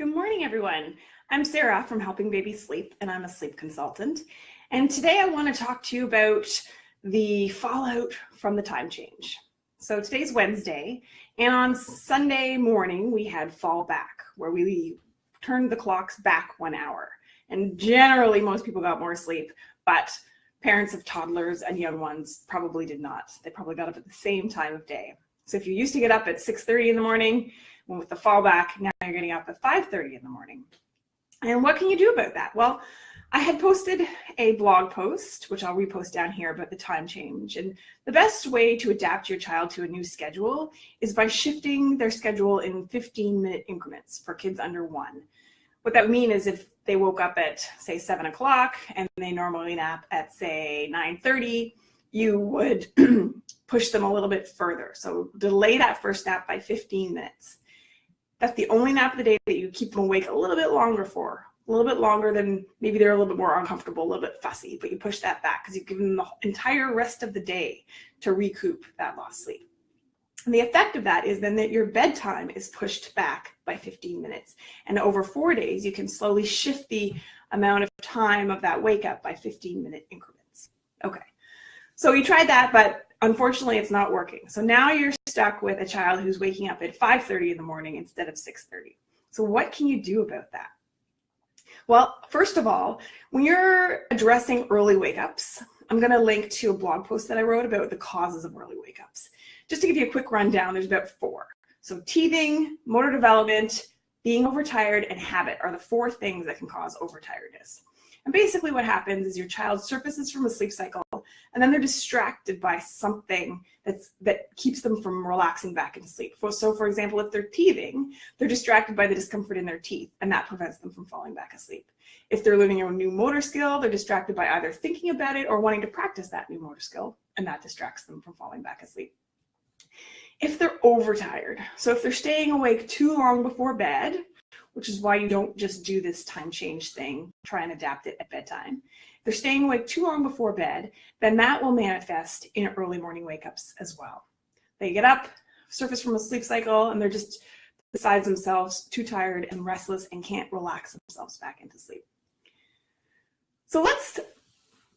Good morning, everyone. I'm Sarah from Helping Babies Sleep, and I'm a sleep consultant. And today I want to talk to you about the fallout from the time change. So today's Wednesday, and on Sunday morning, we had fall back, where we turned the clocks back 1 hour. And generally, most people got more sleep, but parents of toddlers and young ones probably did not. They probably got up at the same time of day. So if you used to get up at 6:30 in the morning, with the fallback, now you're getting up at 5:30 in the morning. And what can you do about that? Well, I had posted a blog post, which I'll repost down here, about the time change. And the best way to adapt your child to a new schedule is by shifting their schedule in 15-minute increments for kids under 1. What that would mean is if they woke up at, say, 7 o'clock and they normally nap at, say, 9:30, you would push them a little bit further. So delay that first nap by 15 minutes. That's the only nap of the day that you keep them awake a little bit longer for, a little bit longer than maybe they're a little bit more uncomfortable, a little bit fussy, but you push that back because you've given them the entire rest of the day to recoup that lost sleep. And the effect of that is then that your bedtime is pushed back by 15 minutes. And over 4 days, you can slowly shift the amount of time of that wake up by 15-minute increments. Okay, so you tried that, but unfortunately, it's not working. So now you're stuck with a child who's waking up at 5:30 in the morning instead of 6:30. So what can you do about that? Well, first of all, when you're addressing early wake-ups, I'm going to link to a blog post that I wrote about the causes of early wake-ups. Just to give you a quick rundown, there's about 4. So teething, motor development, being overtired, and habit are the 4 things that can cause overtiredness. And basically what happens is your child surfaces from a sleep cycle, and then they're distracted by something that keeps them from relaxing back into sleep. So for example, if they're teething, they're distracted by the discomfort in their teeth, and that prevents them from falling back asleep. If they're learning a new motor skill, they're distracted by either thinking about it or wanting to practice that new motor skill, and that distracts them from falling back asleep. If they're overtired, so if they're staying awake too long before bed, which is why you don't just do this time change thing, try and adapt it at bedtime. If they're staying awake too long before bed, then that will manifest in early morning wake-ups as well. They get up, surface from a sleep cycle, and they're just beside themselves, too tired and restless, and can't relax themselves back into sleep. So let's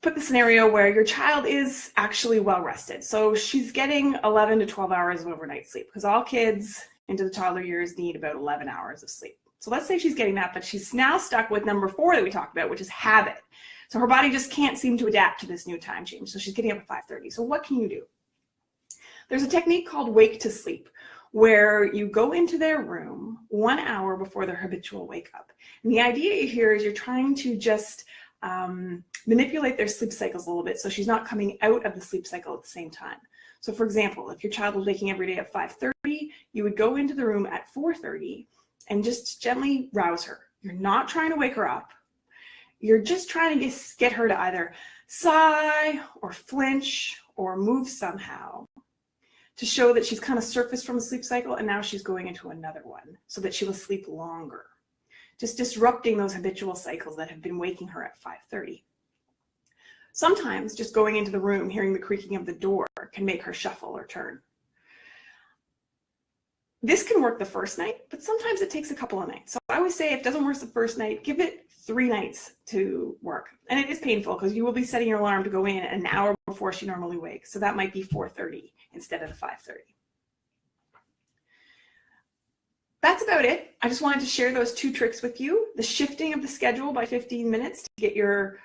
put the scenario where your child is actually well rested. So she's getting 11 to 12 hours of overnight sleep, because all kids into the toddler years need about 11 hours of sleep. So let's say she's getting that, but she's now stuck with number 4 that we talked about, which is habit. So her body just can't seem to adapt to this new time change. So she's getting up at 5:30. So what can you do? There's a technique called wake to sleep, where you go into their room 1 hour before their habitual wake up. And the idea here is you're trying to just manipulate their sleep cycles a little bit so she's not coming out of the sleep cycle at the same time. So for example, if your child was waking every day at 5:30, you would go into the room at 4:30 and just gently rouse her. You're not trying to wake her up. You're just trying to get her to either sigh or flinch or move somehow to show that she's kind of surfaced from a sleep cycle and now she's going into another one so that she will sleep longer. Just disrupting those habitual cycles that have been waking her at 5:30. Sometimes just going into the room, hearing the creaking of the door can make her shuffle or turn. This can work the first night, but sometimes it takes a couple of nights. So I always say if it doesn't work the first night, give it 3 nights to work. And it is painful because you will be setting your alarm to go in an hour before she normally wakes. So that might be 4:30 instead of the 5:30. That's about it. I just wanted to share those 2 tricks with you. The shifting of the schedule by 15 minutes to get your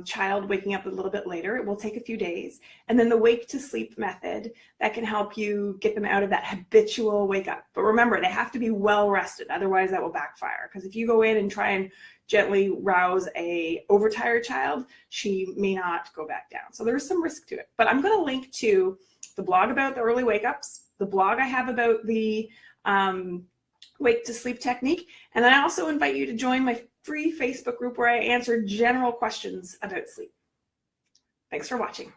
child waking up a little bit later. It will take a few days. And then the wake to sleep method that can help you get them out of that habitual wake up. But remember, they have to be well rested. Otherwise that will backfire. Because if you go in and try and gently rouse a overtired child, she may not go back down. So there is some risk to it. But I'm going to link to the blog about the early wake ups, the blog I have about the wake to sleep technique. And then I also invite you to join my free Facebook group where I answer general questions about sleep. Thanks for watching.